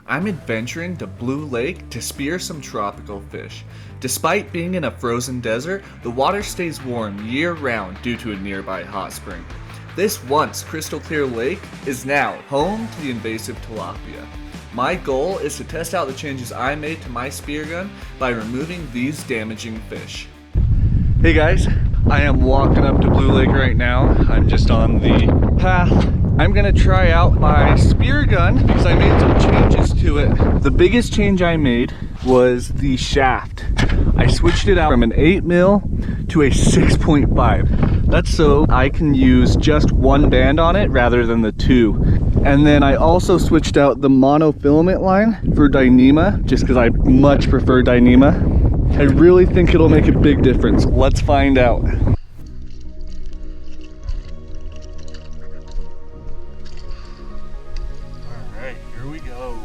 I'm adventuring to Blue Lake to spear some tropical fish. Despite being in a frozen desert, the water stays warm year-round due to a nearby hot spring. This once crystal clear lake is now home to the invasive tilapia. My goal is to test out the changes I made to my spear gun by removing these damaging fish. Hey guys, I am walking up to Blue Lake right now. I'm just on the path. I'm gonna try out my spear gun because I made some changes to it. The biggest change I made was the shaft. I switched it out from an 8mm to a 6.5. That's so I can use just one band on it rather than the two. And then I also switched out the monofilament line for Dyneema, just because I much prefer Dyneema. I really think it'll make a big difference. Let's find out. Alright, here we go.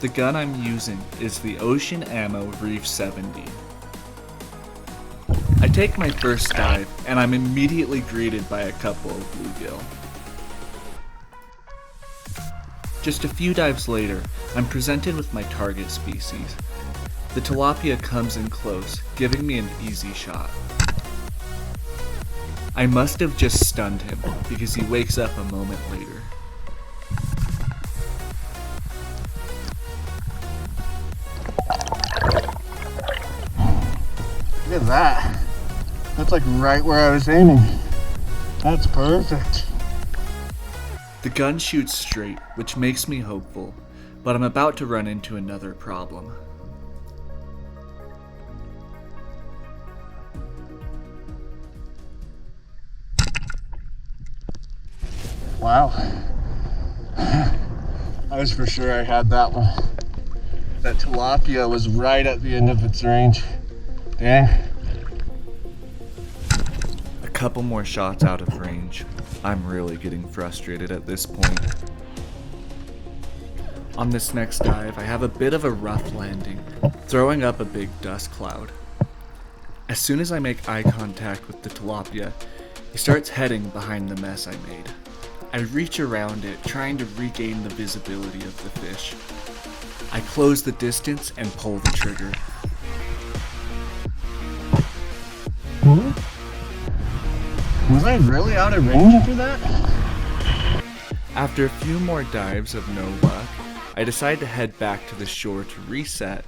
The gun I'm using is the Ocean Ammo Reef 70. I take my first dive and I'm immediately greeted by a couple of bluegill. Just a few dives later, I'm presented with my target species. The tilapia comes in close, giving me an easy shot. I must have just stunned him because he wakes up a moment later. Look at that. That's like right where I was aiming. That's perfect. The gun shoots straight, which makes me hopeful, but I'm about to run into another problem. Wow. I was for sure I had that one. That tilapia was right at the end of its range. Dang. A couple more shots out of range. I'm really getting frustrated at this point. On this next dive, I have a bit of a rough landing, throwing up a big dust cloud. As soon as I make eye contact with the tilapia, he starts heading behind the mess I made. I reach around it, trying to regain the visibility of the fish. I close the distance and pull the trigger. Was I really out of range after that? After a few more dives of no luck, I decide to head back to the shore to reset.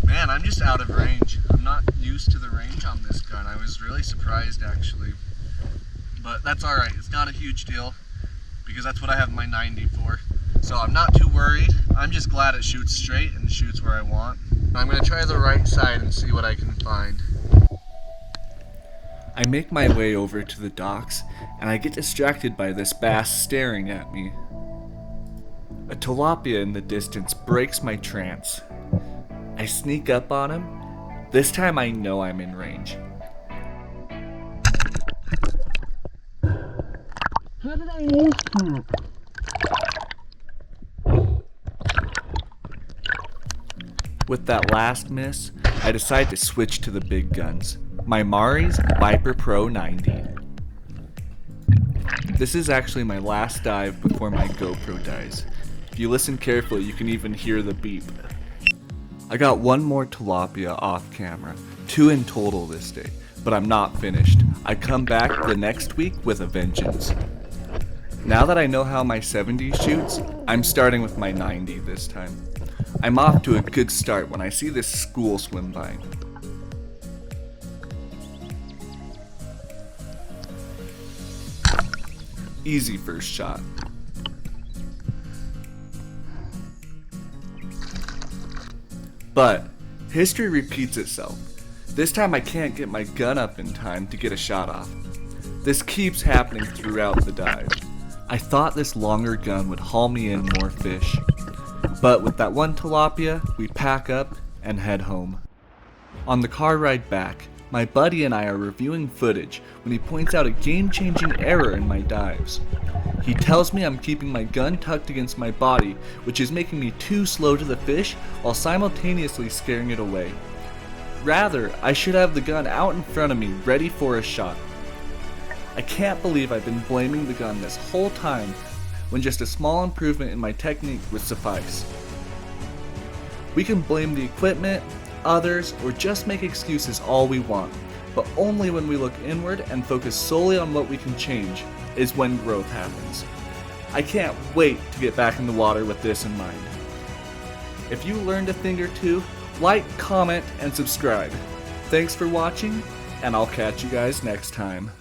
Man, I'm just out of range. I'm not used to the range on this gun. I was really surprised actually. But that's alright, it's not a huge deal because that's what I have my 90 for. So I'm not too worried. I'm just glad it shoots straight and shoots where I want. I'm going to try the right side and see what I can find. I make my way over to the docks and I get distracted by this bass staring at me. A tilapia in the distance breaks my trance. I sneak up on him. This time I know I'm in range. How did I miss that? With that last miss, I decide to switch to the big guns. My Mari's Viper Pro 90. This is actually my last dive before my GoPro dies. If you listen carefully, you can even hear the beep. I got one more tilapia off camera, 2 in total this day, but I'm not finished. I come back the next week with a vengeance. Now that I know how my 70 shoots, I'm starting with my 90 this time. I'm off to a good start when I see this school swim by. Easy first shot. But history repeats itself. This time I can't get my gun up in time to get a shot off. This keeps happening throughout the dive. I thought this longer gun would haul me in more fish. But with that one tilapia, we pack up and head home. On the car ride back, my buddy and I are reviewing footage when he points out a game-changing error in my dives. He tells me I'm keeping my gun tucked against my body, which is making me too slow to the fish while simultaneously scaring it away. Rather, I should have the gun out in front of me, ready for a shot. I can't believe I've been blaming the gun this whole time, when just a small improvement in my technique would suffice. We can blame the equipment, others, or just make excuses all we want, but only when we look inward and focus solely on what we can change is when growth happens. I can't wait to get back in the water with this in mind. If you learned a thing or two, like, comment, and subscribe. Thanks for watching, and I'll catch you guys next time.